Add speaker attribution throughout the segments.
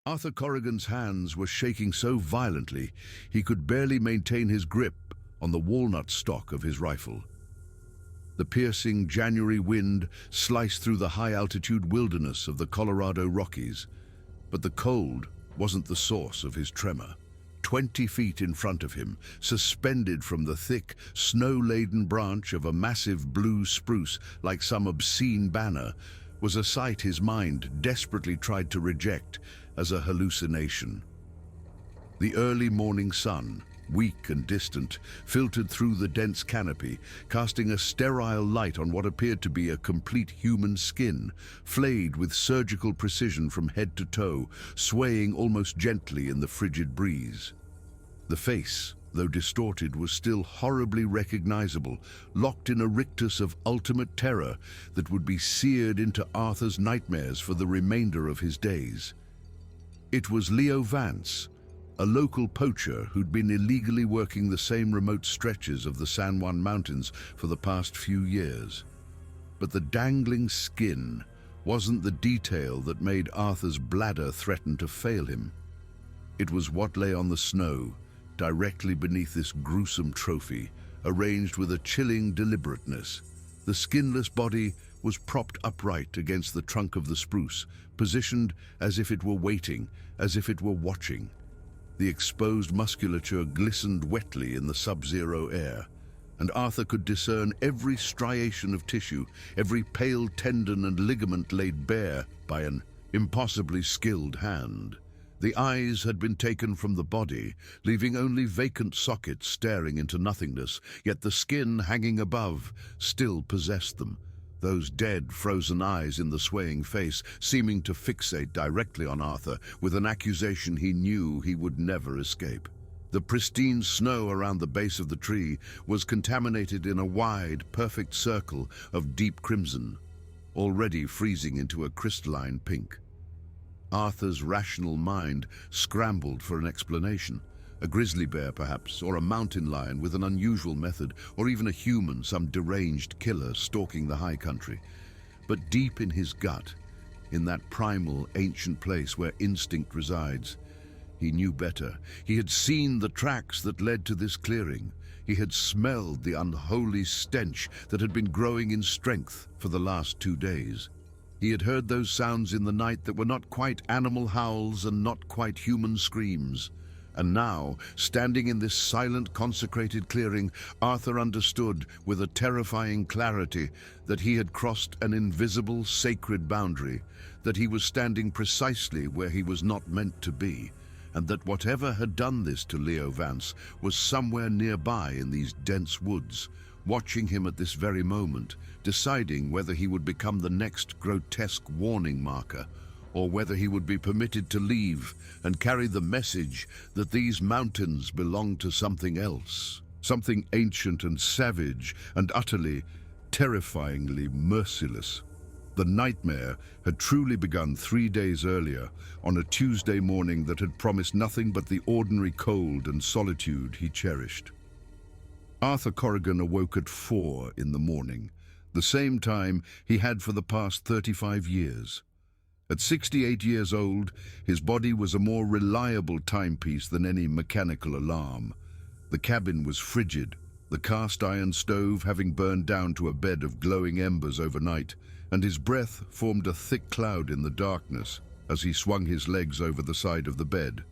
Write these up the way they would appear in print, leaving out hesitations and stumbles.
Speaker 1: Arthur Corrigan's hands were shaking so violently he could barely maintain his grip on the walnut stock of his rifle. The piercing January wind sliced through the high-altitude wilderness of the Colorado Rockies, but the cold wasn't the source of his tremor. 20 feet in front of him, suspended from the thick, snow-laden branch of a massive blue spruce like some obscene banner, was a sight his mind desperately tried to reject as a hallucination. The early morning sun, weak and distant, filtered through the dense canopy, casting a sterile light on what appeared to be a complete human skin, flayed with surgical precision from head to toe, swaying almost gently in the frigid breeze. The face, though distorted, was still horribly recognizable, locked in a rictus of ultimate terror that would be seared into Arthur's nightmares for the remainder of his days. It was Leo Vance, a local poacher who'd been illegally working the same remote stretches of the San Juan Mountains for the past few years. But the dangling skin wasn't the detail that made Arthur's bladder threaten to fail him. It was what lay on the snow, directly beneath this gruesome trophy, arranged with a chilling deliberateness. The skinless body was propped upright against the trunk of the spruce, positioned as if it were waiting, as if it were watching. The exposed musculature glistened wetly in the sub-zero air, and Arthur could discern every striation of tissue, every pale tendon and ligament laid bare by an impossibly skilled hand. The eyes had been taken from the body, leaving only vacant sockets staring into nothingness, yet the skin hanging above still possessed them. Those dead, frozen eyes in the swaying face, seeming to fixate directly on Arthur with an accusation he knew he would never escape. The pristine snow around the base of the tree was contaminated in a wide, perfect circle of deep crimson, already freezing into a crystalline pink. Arthur's rational mind scrambled for an explanation. A grizzly bear, perhaps, or a mountain lion with an unusual method, or even a human, some deranged killer stalking the high country. But deep in his gut, in that primal, ancient place where instinct resides, he knew better. He had seen the tracks that led to this clearing. He had smelled the unholy stench that had been growing in strength for the last 2 days. He had heard those sounds in the night that were not quite animal howls and not quite human screams. And now, standing in this silent, consecrated clearing, Arthur understood with a terrifying clarity that he had crossed an invisible, sacred boundary, that he was standing precisely where he was not meant to be, and that whatever had done this to Leo Vance was somewhere nearby in these dense woods, watching him at this very moment, deciding whether he would become the next grotesque warning marker, or whether he would be permitted to leave and carry the message that these mountains belong to something else, something ancient and savage and utterly, terrifyingly merciless. The nightmare had truly begun 3 days earlier, on a Tuesday morning that had promised nothing but the ordinary cold and solitude he cherished. Arthur Corrigan awoke at 4 in the morning, the same time he had for the past 35 years. At 68 years old, his body was a more reliable timepiece than any mechanical alarm. The cabin was frigid, the cast-iron stove having burned down to a bed of glowing embers overnight, and his breath formed a thick cloud in the darkness as he swung his legs over the side of the bed.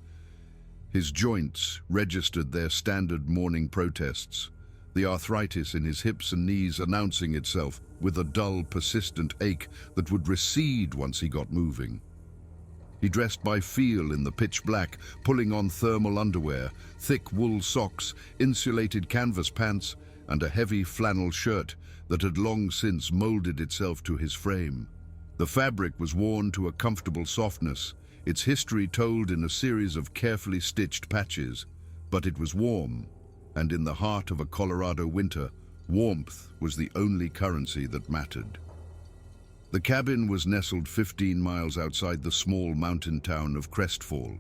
Speaker 1: His joints registered their standard morning protests, the arthritis in his hips and knees announcing itself with a dull, persistent ache that would recede once he got moving. He dressed by feel in the pitch black, pulling on thermal underwear, thick wool socks, insulated canvas pants, and a heavy flannel shirt that had long since molded itself to his frame. The fabric was worn to a comfortable softness, its history told in a series of carefully stitched patches, but it was warm, and in the heart of a Colorado winter, warmth was the only currency that mattered. The cabin was nestled 15 miles outside the small mountain town of Crestfall,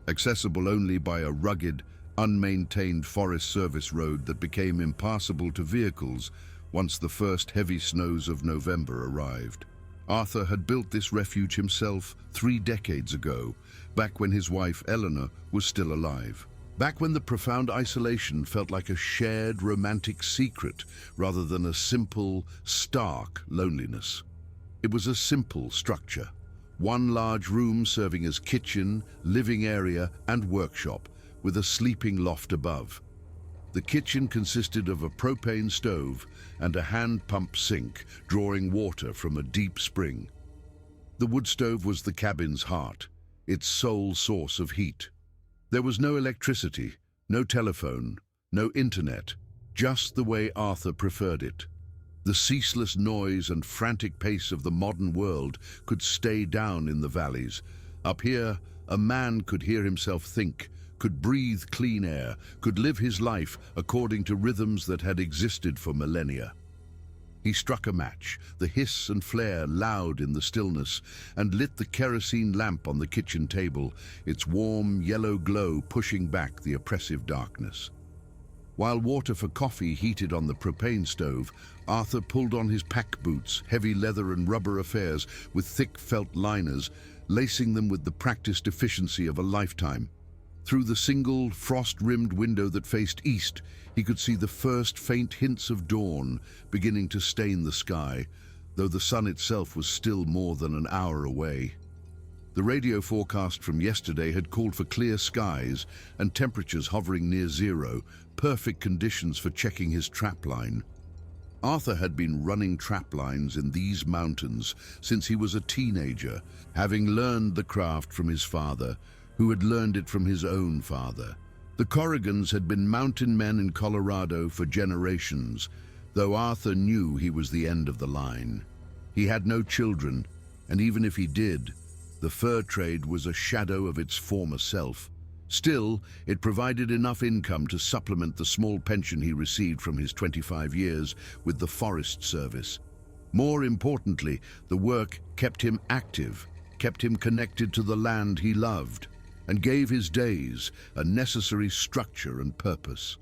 Speaker 1: accessible only by a rugged, unmaintained Forest Service road that became impassable to vehicles once the first heavy snows of November arrived. Arthur had built this refuge himself 3 decades ago, back when his wife Eleanor was still alive. Back when the profound isolation felt like a shared romantic secret rather than a simple, stark loneliness. It was a simple structure. One large room serving as kitchen, living area, and workshop, with a sleeping loft above. The kitchen consisted of a propane stove and a hand-pump sink drawing water from a deep spring. The wood stove was the cabin's heart, its sole source of heat. There was no electricity, no telephone, no internet, just the way Arthur preferred it. The ceaseless noise and frantic pace of the modern world could stay down in the valleys. Up here, a man could hear himself think, could breathe clean air, could live his life according to rhythms that had existed for millennia. He struck a match, the hiss and flare loud in the stillness, and lit the kerosene lamp on the kitchen table, its warm yellow glow pushing back the oppressive darkness. While water for coffee heated on the propane stove, Arthur pulled on his pack boots, heavy leather and rubber affairs with thick felt liners, lacing them with the practiced efficiency of a lifetime. Through the single, frost-rimmed window that faced east, he could see the first faint hints of dawn beginning to stain the sky, though the sun itself was still more than an hour away. The radio forecast from yesterday had called for clear skies and temperatures hovering near zero, perfect conditions for checking his trap line. Arthur had been running trap lines in these mountains since he was a teenager, having learned the craft from his father, who had learned it from his own father. The Corrigans had been mountain men in Colorado for generations, though Arthur knew he was the end of the line. He had no children, and even if he did, the fur trade was a shadow of its former self. Still, it provided enough income to supplement the small pension he received from his 25 years with the Forest Service. More importantly, the work kept him active, kept him connected to the land he loved, and gave his days a necessary structure and purpose.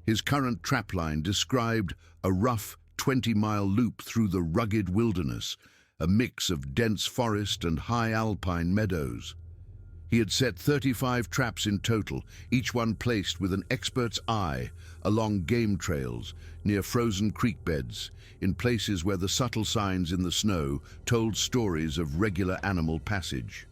Speaker 1: His current trapline described a rough 20-mile loop through the rugged wilderness, a mix of dense forest and high alpine meadows. He had set 35 traps in total, each one placed with an expert's eye along game trails, near frozen creek beds, in places where the subtle signs in the snow told stories of regular animal passage.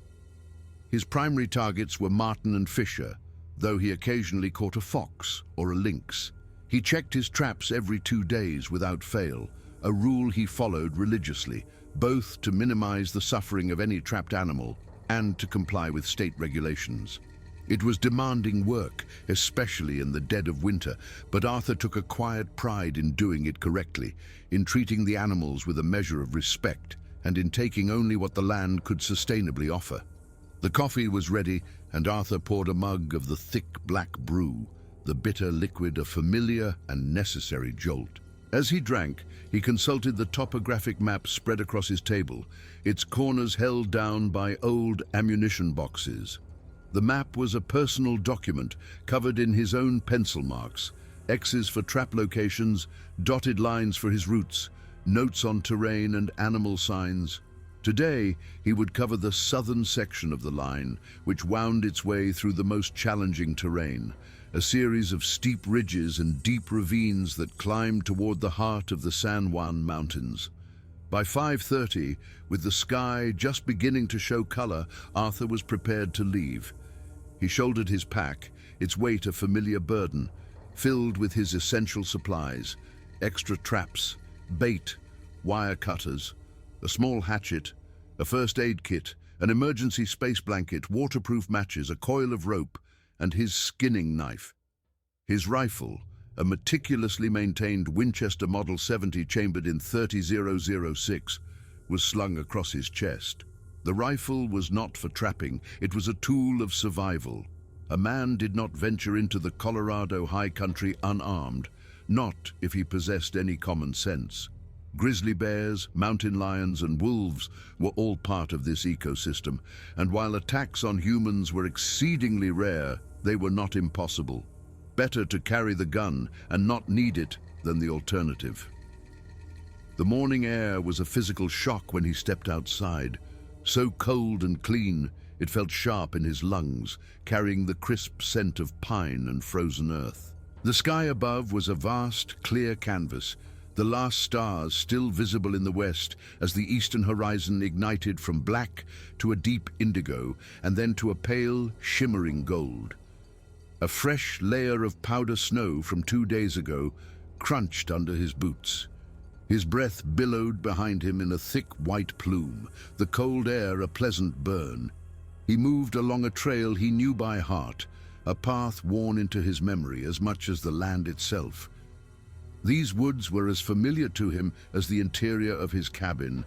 Speaker 1: His primary targets were marten and fisher, though he occasionally caught a fox or a lynx. He checked his traps every 2 days without fail, a rule he followed religiously, both to minimize the suffering of any trapped animal and to comply with state regulations. It was demanding work, especially in the dead of winter, but Arthur took a quiet pride in doing it correctly, in treating the animals with a measure of respect, and in taking only what the land could sustainably offer. The coffee was ready, and Arthur poured a mug of the thick black brew, the bitter liquid a familiar and necessary jolt. As he drank, he consulted the topographic map spread across his table, its corners held down by old ammunition boxes. The map was a personal document covered in his own pencil marks, X's for trap locations, dotted lines for his routes, notes on terrain and animal signs. Today, he would cover the southern section of the line, which wound its way through the most challenging terrain, a series of steep ridges and deep ravines that climbed toward the heart of the San Juan Mountains. By 5:30, with the sky just beginning to show color, Arthur was prepared to leave. He shouldered his pack, its weight a familiar burden, filled with his essential supplies, extra traps, bait, wire cutters, a small hatchet, a first aid kit, an emergency space blanket, waterproof matches, a coil of rope, and his skinning knife. His rifle, a meticulously maintained Winchester Model 70 chambered in .30-006, was slung across his chest. The rifle was not for trapping, it was a tool of survival. A man did not venture into the Colorado high country unarmed, not if he possessed any common sense. Grizzly bears, mountain lions, and wolves were all part of this ecosystem, and while attacks on humans were exceedingly rare, they were not impossible. Better to carry the gun and not need it than the alternative. The morning air was a physical shock when he stepped outside, so cold and clean, It felt sharp in his lungs, carrying the crisp scent of pine and frozen earth. The sky above was a vast, clear canvas, the last stars still visible in the west as the eastern horizon ignited from black to a deep indigo and then to a pale, shimmering gold. A fresh layer of powder snow from 2 days ago crunched under his boots. His breath billowed behind him in a thick white plume, the cold air a pleasant burn. He moved along a trail he knew by heart, a path worn into his memory as much as the land itself. These woods were as familiar to him as the interior of his cabin.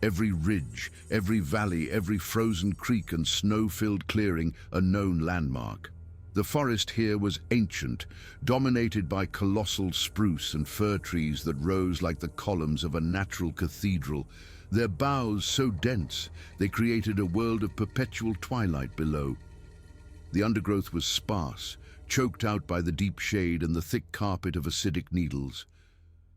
Speaker 1: Every ridge, every valley, every frozen creek and snow-filled clearing a known landmark. The forest here was ancient, dominated by colossal spruce and fir trees that rose like the columns of a natural cathedral, their boughs so dense they created a world of perpetual twilight below. The undergrowth was sparse, choked out by the deep shade and the thick carpet of acidic needles.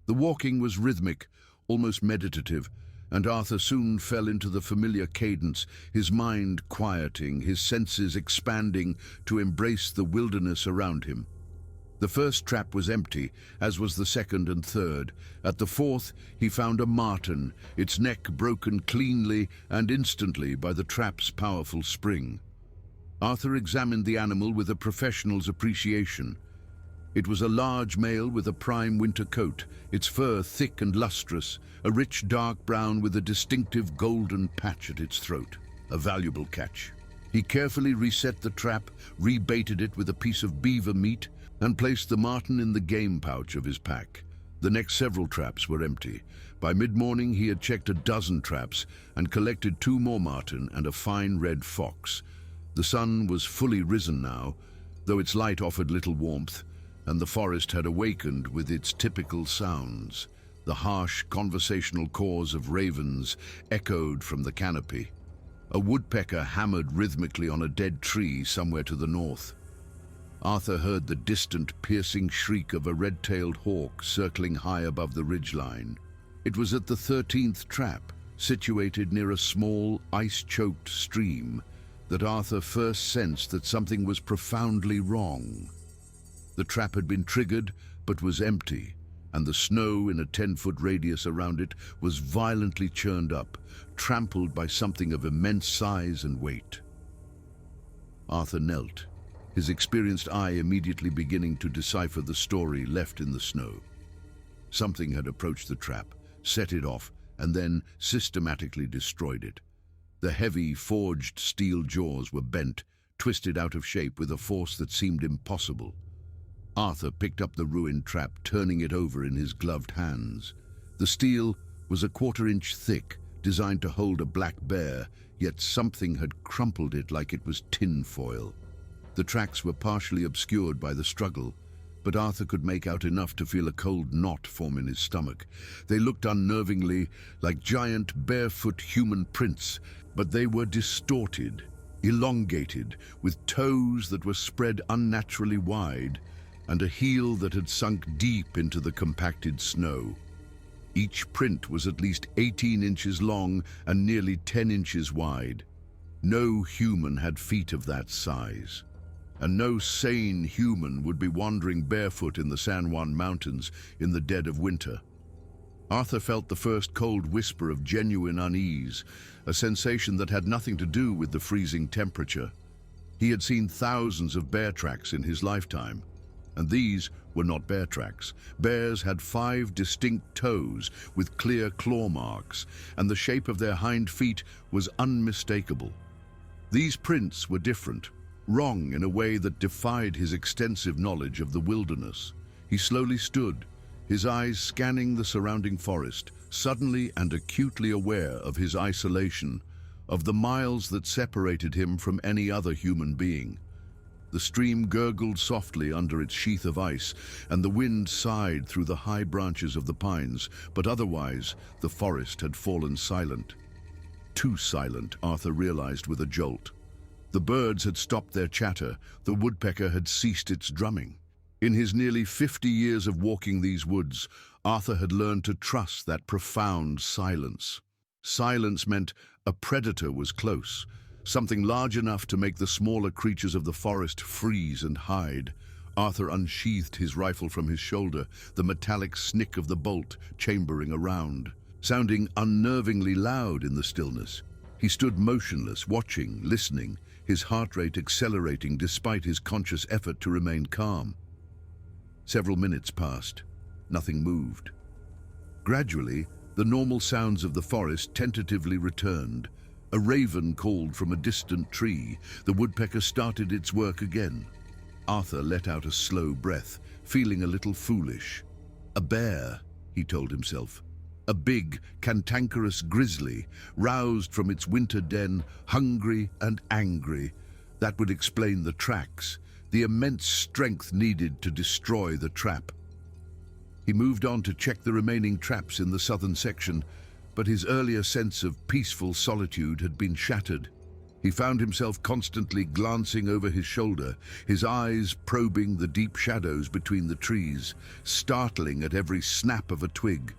Speaker 1: The walking was rhythmic, almost meditative, and Arthur soon fell into the familiar cadence, his mind quieting, his senses expanding to embrace the wilderness around him. The first trap was empty, as was the second and third. At the fourth, he found a marten, its neck broken cleanly and instantly by the trap's powerful spring. Arthur examined the animal with a professional's appreciation. It was a large male with a prime winter coat, its fur thick and lustrous, a rich dark brown with a distinctive golden patch at its throat. A valuable catch. He carefully reset the trap, rebaited it with a piece of beaver meat, and placed the marten in the game pouch of his pack. The next several traps were empty. By mid-morning he had checked a dozen traps and collected 2 more marten and a fine red fox. The sun was fully risen now, though its light offered little warmth, and the forest had awakened with its typical sounds. The harsh conversational calls of ravens echoed from the canopy. A woodpecker hammered rhythmically on a dead tree somewhere to the north. Arthur heard the distant, piercing shriek of a red-tailed hawk circling high above the ridgeline. It was at the 13th trap, situated near a small, ice-choked stream, that Arthur first sensed that something was profoundly wrong. The trap had been triggered, but was empty, and the snow in a 10-foot radius around it was violently churned up, trampled by something of immense size and weight. Arthur knelt, his experienced eye immediately beginning to decipher the story left in the snow. Something had approached the trap, set it off, and then systematically destroyed it. The heavy, forged steel jaws were bent, twisted out of shape with a force that seemed impossible. Arthur picked up the ruined trap, turning it over in his gloved hands. The steel was a 1/4 inch thick, designed to hold a black bear, yet something had crumpled it like it was tin foil. The tracks were partially obscured by the struggle, but Arthur could make out enough to feel a cold knot form in his stomach. They looked unnervingly like giant, barefoot human prints, but they were distorted, elongated, with toes that were spread unnaturally wide, and a heel that had sunk deep into the compacted snow. Each print was at least 18 inches long and nearly 10 inches wide. No human had feet of that size, and no sane human would be wandering barefoot in the San Juan Mountains in the dead of winter. Arthur felt the first cold whisper of genuine unease, a sensation that had nothing to do with the freezing temperature. He had seen thousands of bear tracks in his lifetime, and these were not bear tracks. Bears had 5 distinct toes with clear claw marks, and the shape of their hind feet was unmistakable. These prints were different, wrong in a way that defied his extensive knowledge of the wilderness. He slowly stood, his eyes scanning the surrounding forest, suddenly and acutely aware of his isolation, of the miles that separated him from any other human being. The stream gurgled softly under its sheath of ice, and the wind sighed through the high branches of the pines, but otherwise the forest had fallen silent. Too silent, Arthur realized with a jolt. The birds had stopped their chatter, the woodpecker had ceased its drumming. In his nearly 50 years of walking these woods, Arthur had learned to trust that profound silence. Silence meant a predator was close, something large enough to make the smaller creatures of the forest freeze and hide. Arthur unsheathed his rifle from his shoulder, the metallic snick of the bolt chambering around, sounding unnervingly loud in the stillness. He stood motionless, watching, listening, his heart rate accelerating despite his conscious effort to remain calm. Several minutes passed. Nothing moved. Gradually, the normal sounds of the forest tentatively returned. A raven called from a distant tree. The woodpecker started its work again. Arthur let out a slow breath, feeling a little foolish. A bear, he told himself. A big, cantankerous grizzly, roused from its winter den, hungry and angry. That would explain the tracks, the immense strength needed to destroy the trap. He moved on to check the remaining traps in the southern section, but his earlier sense of peaceful solitude had been shattered. He found himself constantly glancing over his shoulder, his eyes probing the deep shadows between the trees, startling at every snap of a twig.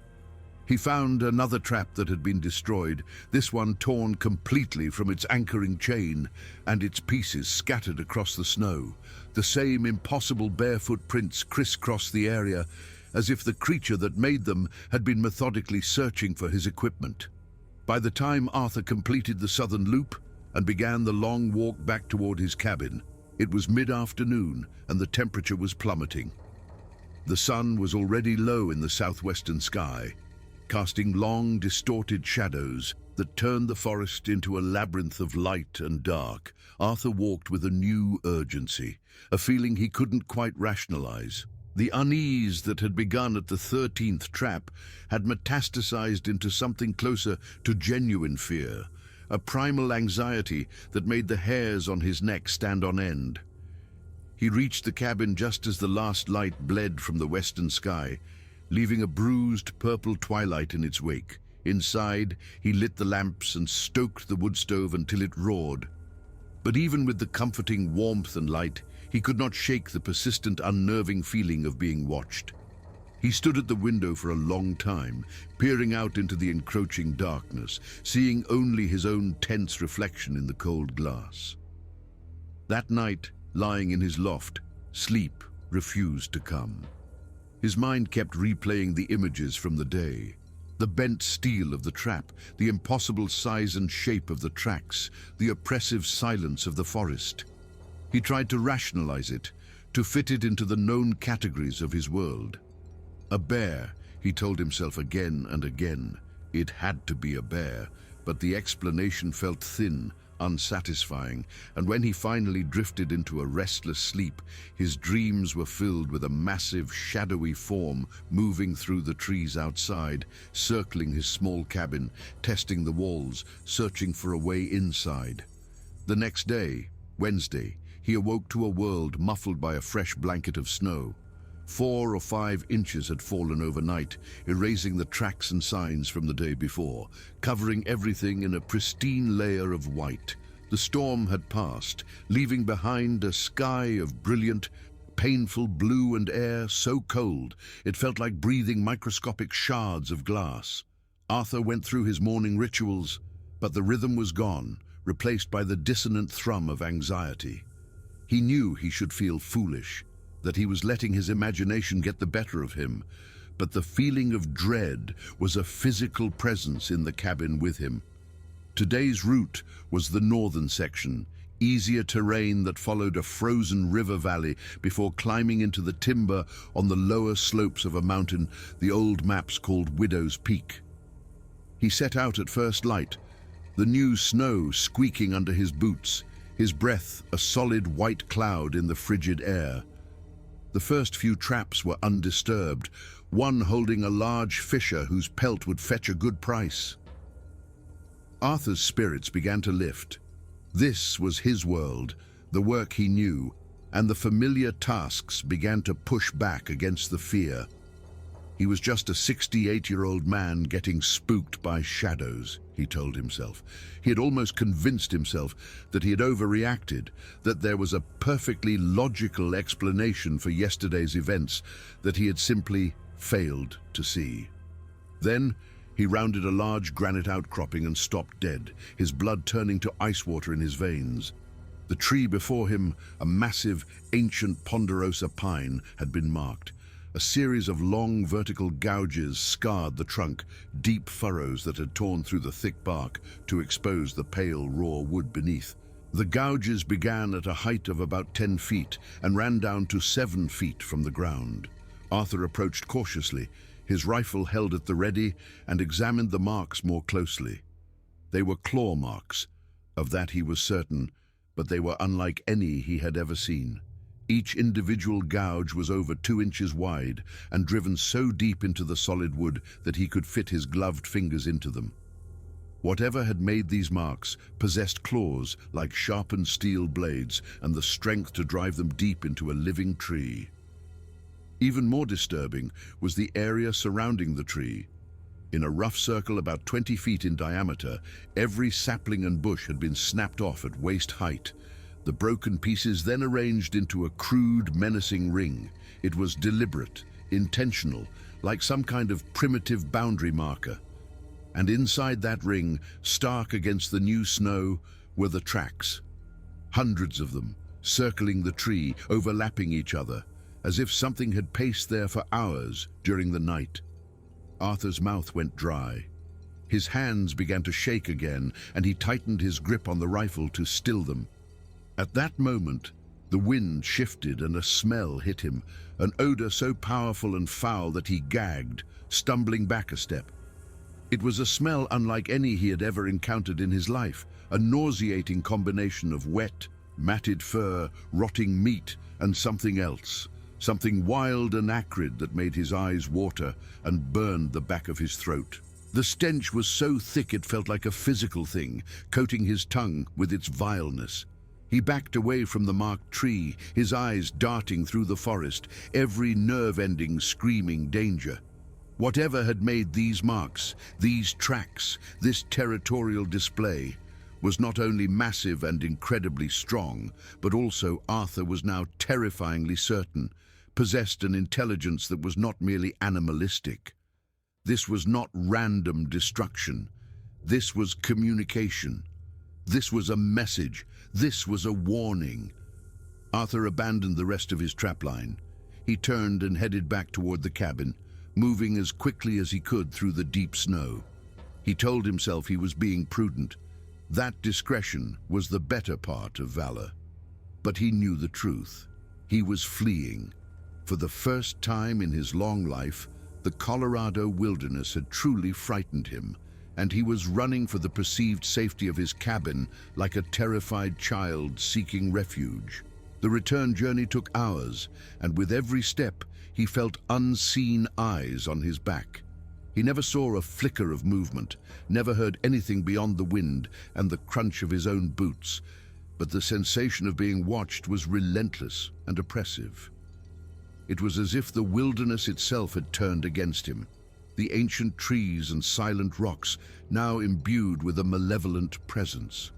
Speaker 1: He found another trap that had been destroyed, this one torn completely from its anchoring chain and its pieces scattered across the snow. The same impossible barefoot prints crisscrossed the area, as if the creature that made them had been methodically searching for his equipment. By the time Arthur completed the southern loop and began the long walk back toward his cabin, it was mid-afternoon and the temperature was plummeting. The sun was already low in the southwestern sky, casting long, distorted shadows that turned the forest into a labyrinth of light and dark. Arthur walked with a new urgency, a feeling he couldn't quite rationalize. The unease that had begun at the 13th trap had metastasized into something closer to genuine fear, a primal anxiety that made the hairs on his neck stand on end. He reached the cabin just as the last light bled from the western sky, leaving a bruised purple twilight in its wake. Inside, he lit the lamps and stoked the wood stove until it roared. But even with the comforting warmth and light, he could not shake the persistent, unnerving feeling of being watched. He stood at the window for a long time, peering out into the encroaching darkness, seeing only his own tense reflection in the cold glass. That night, lying in his loft, sleep refused to come. His mind kept replaying the images from the day. The bent steel of the trap, the impossible size and shape of the tracks, the oppressive silence of the forest. He tried to rationalize it, to fit it into the known categories of his world. A bear, he told himself again and again. It had to be a bear, but the explanation felt thin, unsatisfying, and when he finally drifted into a restless sleep, his dreams were filled with a massive, shadowy form moving through the trees outside, circling his small cabin, testing the walls, searching for a way inside. The next day, Wednesday, he awoke to a world muffled by a fresh blanket of snow. 4 or 5 inches had fallen overnight, erasing the tracks and signs from the day before, covering everything in a pristine layer of white. The storm had passed, leaving behind a sky of brilliant, painful blue and air so cold it felt like breathing microscopic shards of glass. Arthur went through his morning rituals, but the rhythm was gone, replaced by the dissonant thrum of anxiety. He knew he should feel foolish, that he was letting his imagination get the better of him, but the feeling of dread was a physical presence in the cabin with him. Today's route was the northern section, easier terrain that followed a frozen river valley before climbing into the timber on the lower slopes of a mountain the old maps called Widow's Peak. He set out at first light, the new snow squeaking under his boots, his breath a solid white cloud in the frigid air. The first few traps were undisturbed, one holding a large fisher whose pelt would fetch a good price. Arthur's spirits began to lift. This was his world, the work he knew, and the familiar tasks began to push back against the fear. He was just a 68-year-old man getting spooked by shadows, he told himself. He had almost convinced himself that he had overreacted, that there was a perfectly logical explanation for yesterday's events that he had simply failed to see. Then He rounded a large granite outcropping and stopped dead, his blood turning to ice water in his veins. The tree before him, a massive, ancient ponderosa pine, had been marked. A series of long vertical gouges scarred the trunk, deep furrows that had torn through the thick bark to expose the pale, raw wood beneath. The gouges began at a height of about 10 feet and ran down to 7 feet from the ground. Arthur approached cautiously, his rifle held at the ready, and examined the marks more closely. They were claw marks. Of that he was certain, but they were unlike any he had ever seen. Each individual gouge was over 2 inches wide and driven so deep into the solid wood that he could fit his gloved fingers into them. Whatever had made these marks possessed claws like sharpened steel blades and the strength to drive them deep into a living tree. Even more disturbing was the area surrounding the tree. In a rough circle about 20 feet in diameter, every sapling and bush had been snapped off at waist height. The broken pieces then arranged into a crude, menacing ring. It was deliberate, intentional, like some kind of primitive boundary marker. And inside that ring, stark against the new snow, were the tracks. Hundreds of them, circling the tree, overlapping each other, as if something had paced there for hours during the night. Arthur's mouth went dry. His hands began to shake again, and he tightened his grip on the rifle to still them. At that moment, the wind shifted and a smell hit him, an odor so powerful and foul that he gagged, stumbling back a step. It was a smell unlike any he had ever encountered in his life, a nauseating combination of wet, matted fur, rotting meat, and something else, something wild and acrid that made his eyes water and burned the back of his throat. The stench was so thick it felt like a physical thing, coating his tongue with its vileness. He backed away from the marked tree, his eyes darting through the forest, every nerve ending screaming danger. Whatever had made these marks, these tracks, this territorial display, was not only massive and incredibly strong, but also, Arthur was now terrifyingly certain, possessed an intelligence that was not merely animalistic. This was not random destruction. This was communication. This was a message. This was a warning. Arthur abandoned the rest of his trapline. He turned and headed back toward the cabin, moving as quickly as he could through the deep snow. He told himself he was being prudent. That discretion was the better part of valor. But he knew the truth. He was fleeing. For the first time in his long life, the Colorado wilderness had truly frightened him, and he was running for the perceived safety of his cabin like a terrified child seeking refuge. The return journey took hours, and with every step, he felt unseen eyes on his back. He never saw a flicker of movement, never heard anything beyond the wind and the crunch of his own boots, but the sensation of being watched was relentless and oppressive. It was as if the wilderness itself had turned against him, the ancient trees and silent rocks now imbued with a malevolent presence.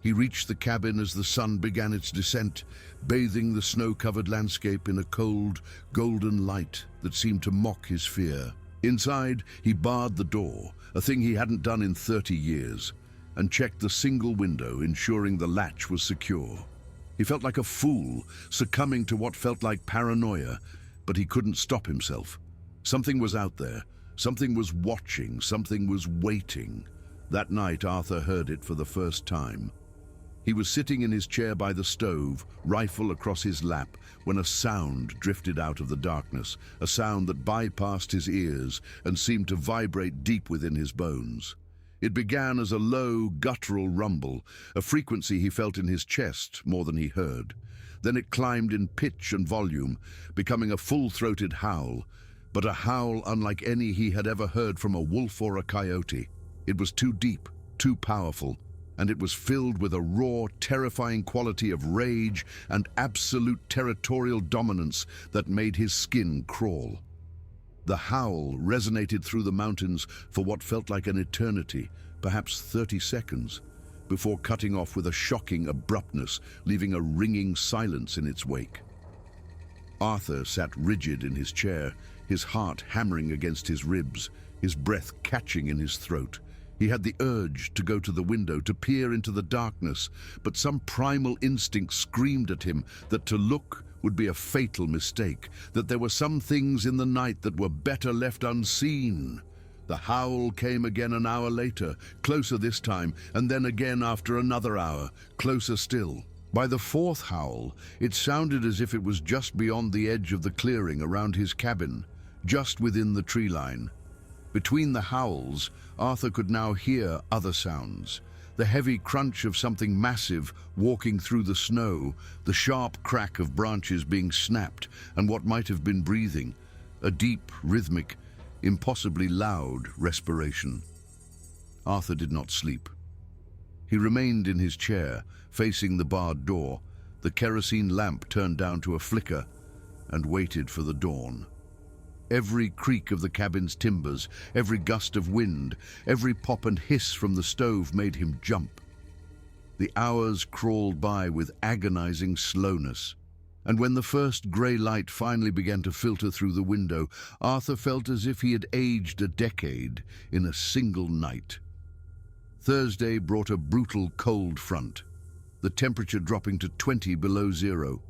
Speaker 1: He reached the cabin as the sun began its descent, bathing the snow-covered landscape in a cold, golden light that seemed to mock his fear. Inside, he barred the door, a thing he hadn't done in 30 years, and checked the single window, ensuring the latch was secure. He felt like a fool, succumbing to what felt like paranoia, but he couldn't stop himself. Something was out there, something was watching, something was waiting. That night, Arthur heard it for the first time. He was sitting in his chair by the stove, rifle across his lap, when a sound drifted out of the darkness, a sound that bypassed his ears and seemed to vibrate deep within his bones. It began as a low, guttural rumble, a frequency he felt in his chest more than he heard. Then it climbed in pitch and volume, becoming a full-throated howl, but a howl unlike any he had ever heard from a wolf or a coyote. It was too deep, too powerful, and it was filled with a raw, terrifying quality of rage and absolute territorial dominance that made his skin crawl. The howl resonated through the mountains for what felt like an eternity, perhaps 30 seconds, before cutting off with a shocking abruptness, leaving a ringing silence in its wake. Arthur sat rigid in his chair, his heart hammering against his ribs, his breath catching in his throat. He had the urge to go to the window, to peer into the darkness, but some primal instinct screamed at him that to look would be a fatal mistake, that there were some things in the night that were better left unseen. The howl came again an hour later, closer this time, and then again after another hour, closer still. By the fourth howl, it sounded as if it was just beyond the edge of the clearing around his cabin, just within the tree line. Between the howls, Arthur could now hear other sounds. The heavy crunch of something massive walking through the snow, the sharp crack of branches being snapped, and what might have been breathing, a deep, rhythmic, impossibly loud respiration. Arthur did not sleep. He remained in his chair, facing the barred door, the kerosene lamp turned down to a flicker, and waited for the dawn. Every creak of the cabin's timbers, every gust of wind, every pop and hiss from the stove made him jump. The hours crawled by with agonizing slowness, and when the first grey light finally began to filter through the window, Arthur felt as if he had aged a decade in a single night. Thursday brought a brutal cold front, the temperature dropping to 20 below zero.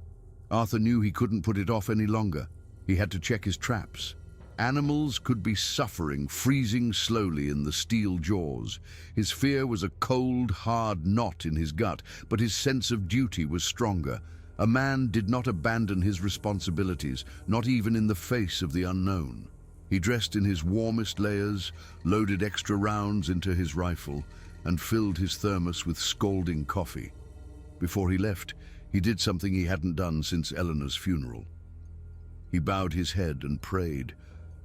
Speaker 1: Arthur knew he couldn't put it off any longer. He had to check his traps. Animals could be suffering, freezing slowly in the steel jaws. His fear was a cold, hard knot in his gut, but his sense of duty was stronger. A man did not abandon his responsibilities, not even in the face of the unknown. He dressed in his warmest layers, loaded extra rounds into his rifle, and filled his thermos with scalding coffee. Before he left, he did something he hadn't done since Eleanor's funeral. He bowed his head and prayed,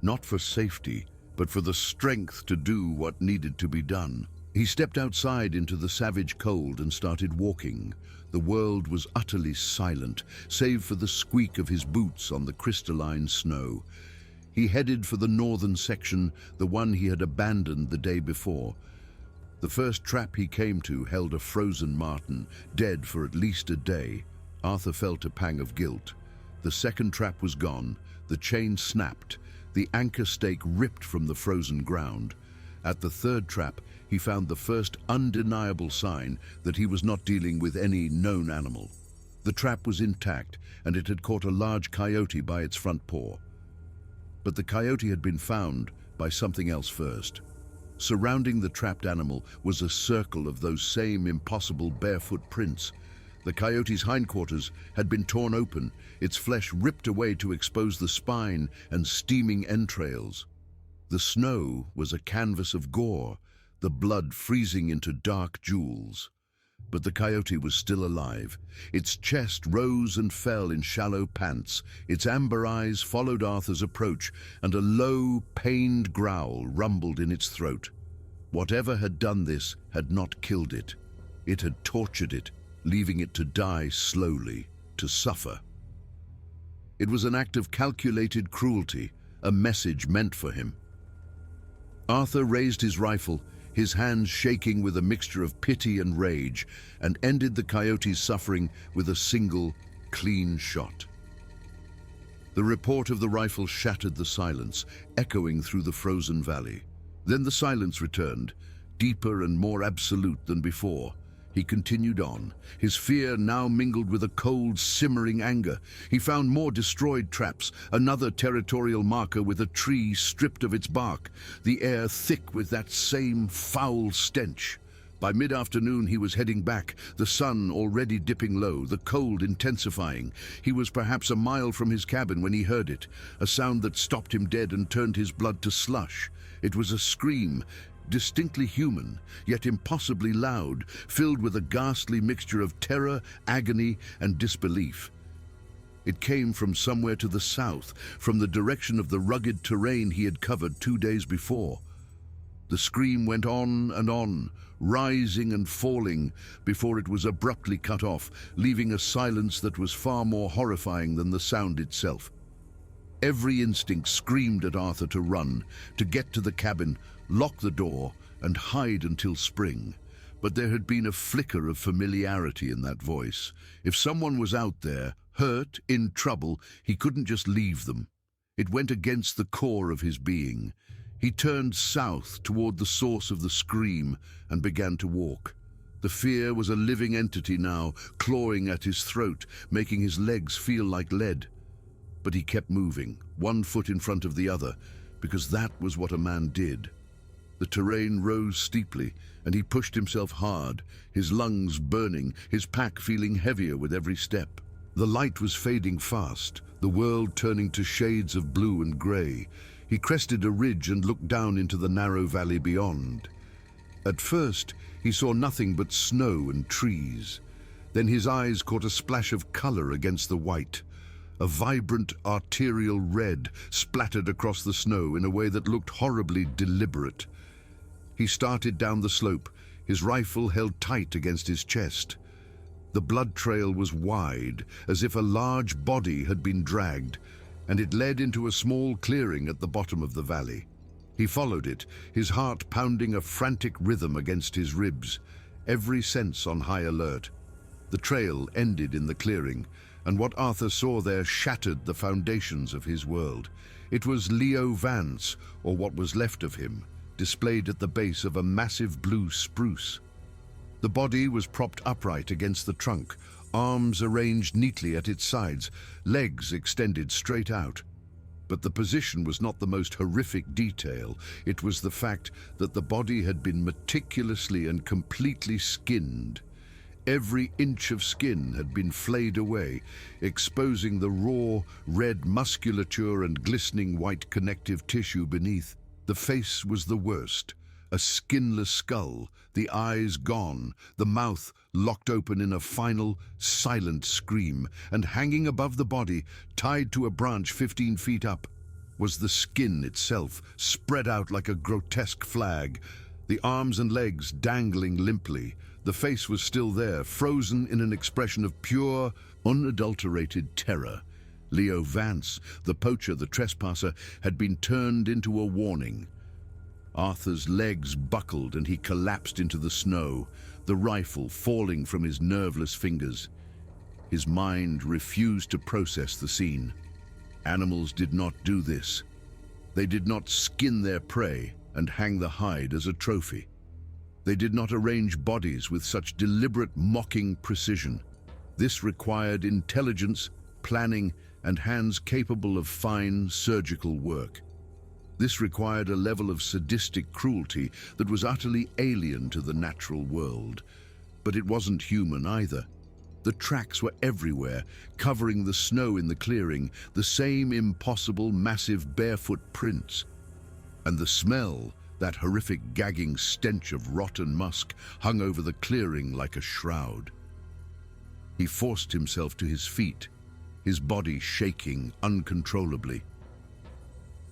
Speaker 1: not for safety, but for the strength to do what needed to be done. He stepped outside into the savage cold and started walking. The world was utterly silent, save for the squeak of his boots on the crystalline snow. He headed for the northern section, the one he had abandoned the day before. The first trap he came to held a frozen marten, dead for at least a day. Arthur felt a pang of guilt. The second trap was gone, the chain snapped, the anchor stake ripped from the frozen ground. At the third trap, he found the first undeniable sign that he was not dealing with any known animal. The trap was intact, and it had caught a large coyote by its front paw. But the coyote had been found by something else first. Surrounding the trapped animal was a circle of those same impossible barefoot prints. The coyote's hindquarters had been torn open, its flesh ripped away to expose the spine and steaming entrails. The snow was a canvas of gore, the blood freezing into dark jewels. But the coyote was still alive. Its chest rose and fell in shallow pants, its amber eyes followed Arthur's approach, and a low, pained growl rumbled in its throat. Whatever had done this had not killed it. It had tortured it, leaving it to die slowly, to suffer. It was an act of calculated cruelty, a message meant for him. Arthur raised his rifle, his hands shaking with a mixture of pity and rage, and ended the coyote's suffering with a single, clean shot. The report of the rifle shattered the silence, echoing through the frozen valley. Then the silence returned, deeper and more absolute than before. He continued on, his fear now mingled with a cold, simmering anger. He found more destroyed traps, another territorial marker with a tree stripped of its bark, the air thick with that same foul stench. By mid-afternoon he was heading back, the sun already dipping low, the cold intensifying. He was perhaps a mile from his cabin when he heard it, a sound that stopped him dead and turned his blood to slush. It was a scream, distinctly human, yet impossibly loud, filled with a ghastly mixture of terror, agony, and disbelief. It came from somewhere to the south, from the direction of the rugged terrain he had covered 2 days before. The scream went on, rising and falling, before it was abruptly cut off, leaving a silence that was far more horrifying than the sound itself. Every instinct screamed at Arthur to run, to get to the cabin, lock the door, and hide until spring. But there had been a flicker of familiarity in that voice. If someone was out there, Hurt, in trouble, he couldn't just leave them. It went against the core of his being. He turned south toward the source of the scream and began to walk. The fear was a living entity now, clawing at his throat, making his legs feel like lead. But he kept moving, one foot in front of the other, because that was what a man did. The terrain rose steeply, and he pushed himself hard, his lungs burning, his pack feeling heavier with every step. The light was fading fast, the world turning to shades of blue and grey. He crested a ridge and looked down into the narrow valley beyond. At first, he saw nothing but snow and trees. Then his eyes caught a splash of colour against the white. A vibrant arterial red splattered across the snow in a way that looked horribly deliberate. He started down the slope, his rifle held tight against his chest. The blood trail was wide, as if a large body had been dragged, and it led into a small clearing at the bottom of the valley. He followed it, his heart pounding a frantic rhythm against his ribs, every sense on high alert. The trail ended in the clearing, and what Arthur saw there shattered the foundations of his world. It was Leo Vance, or what was left of him, displayed at the base of a massive blue spruce. The body was propped upright against the trunk, arms arranged neatly at its sides, legs extended straight out. But the position was not the most horrific detail. It was the fact that the body had been meticulously and completely skinned. Every inch of skin had been flayed away, exposing the raw, red musculature and glistening white connective tissue beneath. The face was the worst, a skinless skull, the eyes gone, the mouth locked open in a final, silent scream, and hanging above the body, tied to a branch 15 feet up, was the skin itself, spread out like a grotesque flag, the arms and legs dangling limply. The face was still there, frozen in an expression of pure, unadulterated terror. Leo Vance, the poacher, the trespasser, had been turned into a warning. Arthur's legs buckled and he collapsed into the snow, the rifle falling from his nerveless fingers. His mind refused to process the scene. Animals did not do this. They did not skin their prey and hang the hide as a trophy. They did not arrange bodies with such deliberate, mocking precision. This required intelligence, planning, and hands capable of fine surgical work. This required a level of sadistic cruelty that was utterly alien to the natural world. But it wasn't human either. The tracks were everywhere, covering the snow in the clearing, the same impossible, massive barefoot prints. And the smell, that horrific gagging stench of rotten musk, hung over the clearing like a shroud. He forced himself to his feet, his body shaking uncontrollably.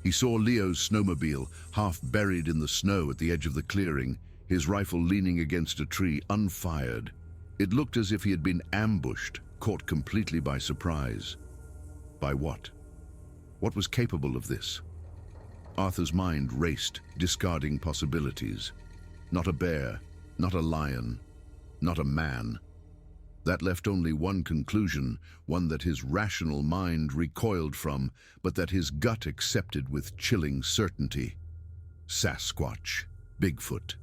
Speaker 1: He saw Leo's snowmobile, half buried in the snow at the edge of the clearing, his rifle leaning against a tree, unfired. It looked as if he had been ambushed, caught completely by surprise. By what? What was capable of this? Arthur's mind raced, discarding possibilities. Not a bear, not a lion, not a man. That left only one conclusion, one that his rational mind recoiled from, but that his gut accepted with chilling certainty. Sasquatch, Bigfoot,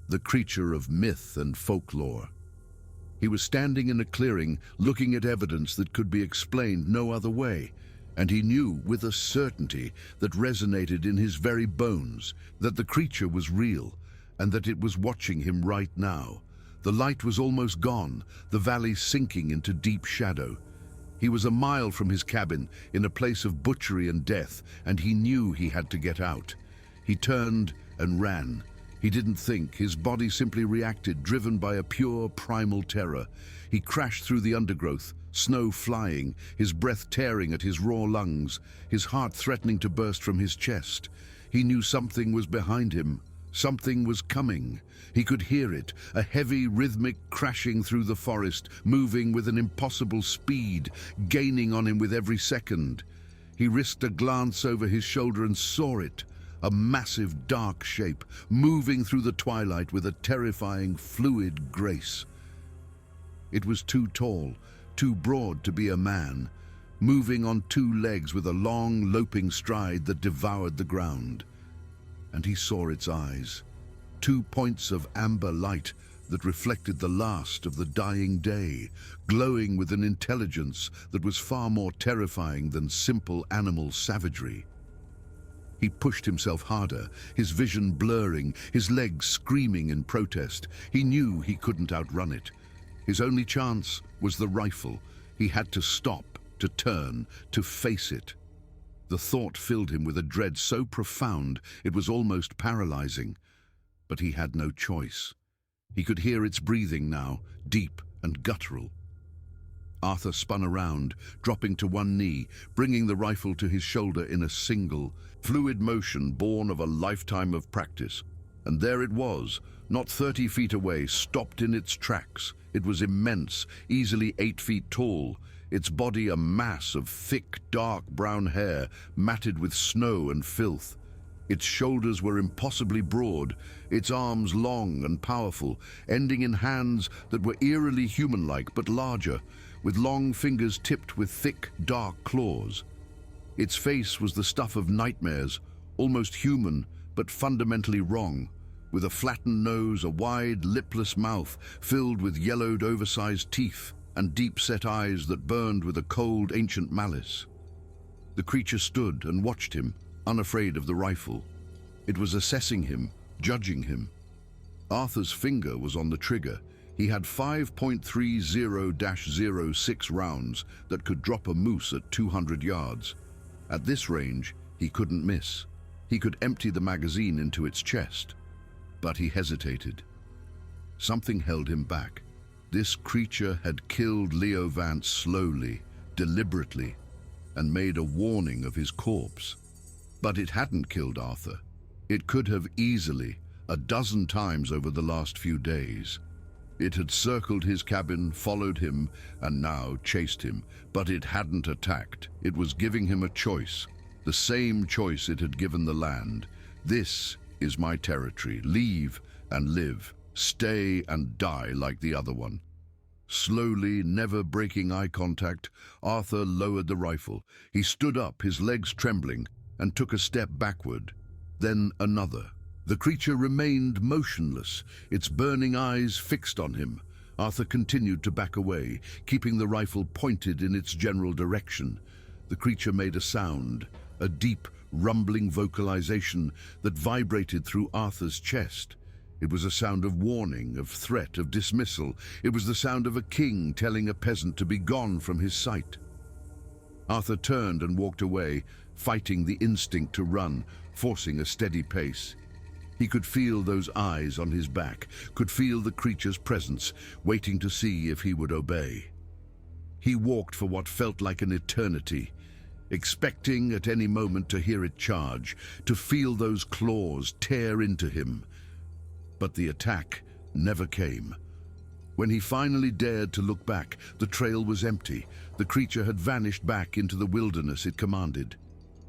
Speaker 1: the creature of myth and folklore. He was standing in a clearing, looking at evidence that could be explained no other way, and he knew with a certainty that resonated in his very bones that the creature was real, and that it was watching him right now. The light was almost gone, the valley sinking into deep shadow. He was a mile from his cabin, in a place of butchery and death, and he knew he had to get out. He turned and ran. He didn't think, his body simply reacted, driven by a pure primal terror. He crashed through the undergrowth, snow flying, his breath tearing at his raw lungs, his heart threatening to burst from his chest. He knew something was behind him. Something was coming. He could hear it, a heavy, rhythmic crashing through the forest, moving with an impossible speed, gaining on him with every second. He risked a glance over his shoulder and saw it, a massive, dark shape, moving through the twilight with a terrifying, fluid grace. It was too tall, too broad to be a man, moving on two legs with a long, loping stride that devoured the ground. And he saw its eyes, two points of amber light that reflected the last of the dying day, glowing with an intelligence that was far more terrifying than simple animal savagery. He pushed himself harder, his vision blurring, his legs screaming in protest. He knew he couldn't outrun it. His only chance was the rifle. He had to stop, to turn, to face it. The thought filled him with a dread so profound it was almost paralyzing. But he had no choice. He could hear its breathing now, deep and guttural. Arthur spun around, dropping to one knee, bringing the rifle to his shoulder in a single, fluid motion born of a lifetime of practice. And there it was, not 30 feet away, stopped in its tracks. It was immense, easily 8 feet tall, its body a mass of thick, dark brown hair, matted with snow and filth. Its shoulders were impossibly broad, its arms long and powerful, ending in hands that were eerily human-like but larger, with long fingers tipped with thick, dark claws. Its face was the stuff of nightmares, almost human, but fundamentally wrong, with a flattened nose, a wide, lipless mouth filled with yellowed, oversized teeth, and deep-set eyes that burned with a cold, ancient malice. The creature stood and watched him, unafraid of the rifle. It was assessing him, judging him. Arthur's finger was on the trigger. He had 5.30-06 rounds that could drop a moose at 200 yards. At this range, he couldn't miss. He could empty the magazine into its chest. But he hesitated. Something held him back. This creature had killed Leo Vance slowly, deliberately, and made a warning of his corpse. But it hadn't killed Arthur. It could have easily, a dozen times over the last few days. It had circled his cabin, followed him, and now chased him. But it hadn't attacked. It was giving him a choice, the same choice it had given the land. This is my territory. Leave and live. Stay and die like the other one. Slowly, never breaking eye contact, Arthur lowered the rifle. He stood up, his legs trembling, and took a step backward. Then another. The creature remained motionless, its burning eyes fixed on him. Arthur continued to back away, keeping the rifle pointed in its general direction. The creature made a sound, a deep, rumbling vocalization that vibrated through Arthur's chest. It was a sound of warning, of threat, of dismissal. It was the sound of a king telling a peasant to be gone from his sight. Arthur turned and walked away, fighting the instinct to run, forcing a steady pace. He could feel those eyes on his back, could feel the creature's presence, waiting to see if he would obey. He walked for what felt like an eternity, expecting at any moment to hear it charge, to feel those claws tear into him. But the attack never came. When he finally dared to look back, the trail was empty. The creature had vanished back into the wilderness it commanded.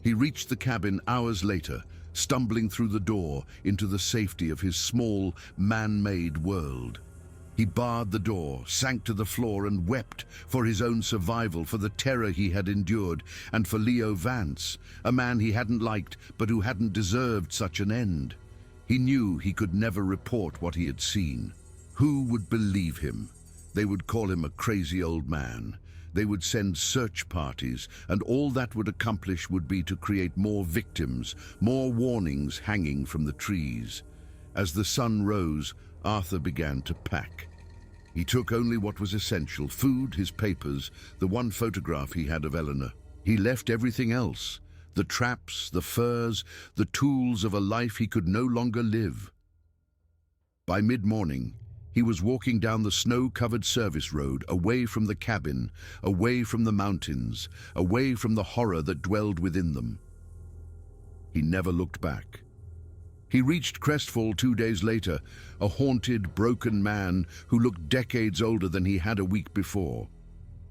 Speaker 1: He reached the cabin hours later, stumbling through the door into the safety of his small, man-made world. He barred the door, sank to the floor and wept for his own survival, for the terror he had endured, and for Leo Vance, a man he hadn't liked but who hadn't deserved such an end. He knew he could never report what he had seen. Who would believe him? They would call him a crazy old man. They would send search parties, and all that would accomplish would be to create more victims, more warnings hanging from the trees. As the sun rose, Arthur began to pack. He took only what was essential: food, his papers, the one photograph he had of Eleanor. He left everything else: the traps, the furs, the tools of a life he could no longer live. By mid-morning, he was walking down the snow-covered service road, away from the cabin, away from the mountains, away from the horror that dwelled within them. He never looked back. He reached Crestfall 2 days later, a haunted, broken man who looked decades older than he had a week before.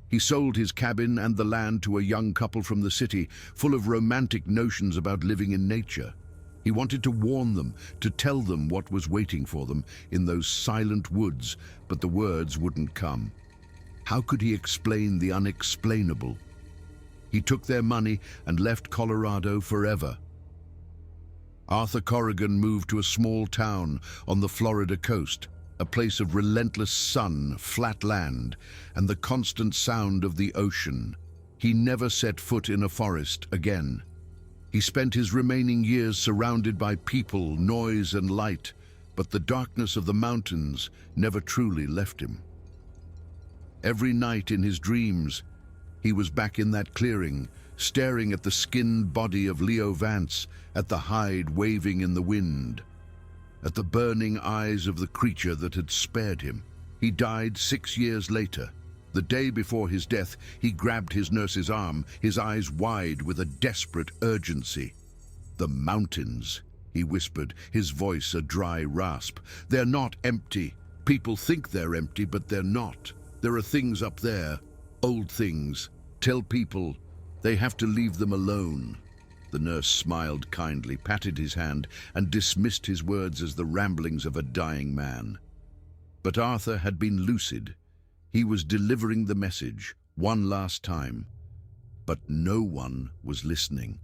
Speaker 1: He sold his cabin and the land to a young couple from the city, full of romantic notions about living in nature. He wanted to warn them, to tell them what was waiting for them in those silent woods, but the words wouldn't come. How could he explain the unexplainable? He took their money and left Colorado forever. Arthur Corrigan moved to a small town on the Florida coast, a place of relentless sun, flat land, and the constant sound of the ocean. He never set foot in a forest again. He spent his remaining years surrounded by people, noise, and light, but the darkness of the mountains never truly left him. Every night in his dreams, he was back in that clearing, staring at the skinned body of Leo Vance, at the hide waving in the wind, at the burning eyes of the creature that had spared him. He died 6 years later. The day before his death, he grabbed his nurse's arm, his eyes wide with a desperate urgency. "The mountains," he whispered, his voice a dry rasp. "They're not empty. People think they're empty, but they're not. There are things up there, old things. Tell people they have to leave them alone." The nurse smiled kindly, patted his hand, and dismissed his words as the ramblings of a dying man. But Arthur had been lucid. He was delivering the message one last time, but no one was listening.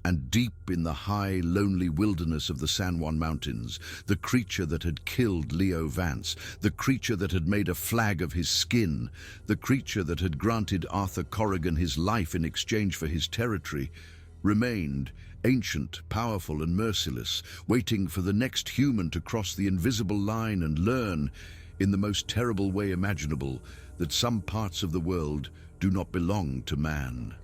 Speaker 1: And deep in the high, lonely wilderness of the San Juan Mountains, the creature that had killed Leo Vance, the creature that had made a flag of his skin, the creature that had granted Arthur Corrigan his life in exchange for his territory, remained, ancient, powerful, and merciless, waiting for the next human to cross the invisible line and learn, in the most terrible way imaginable, that some parts of the world do not belong to man.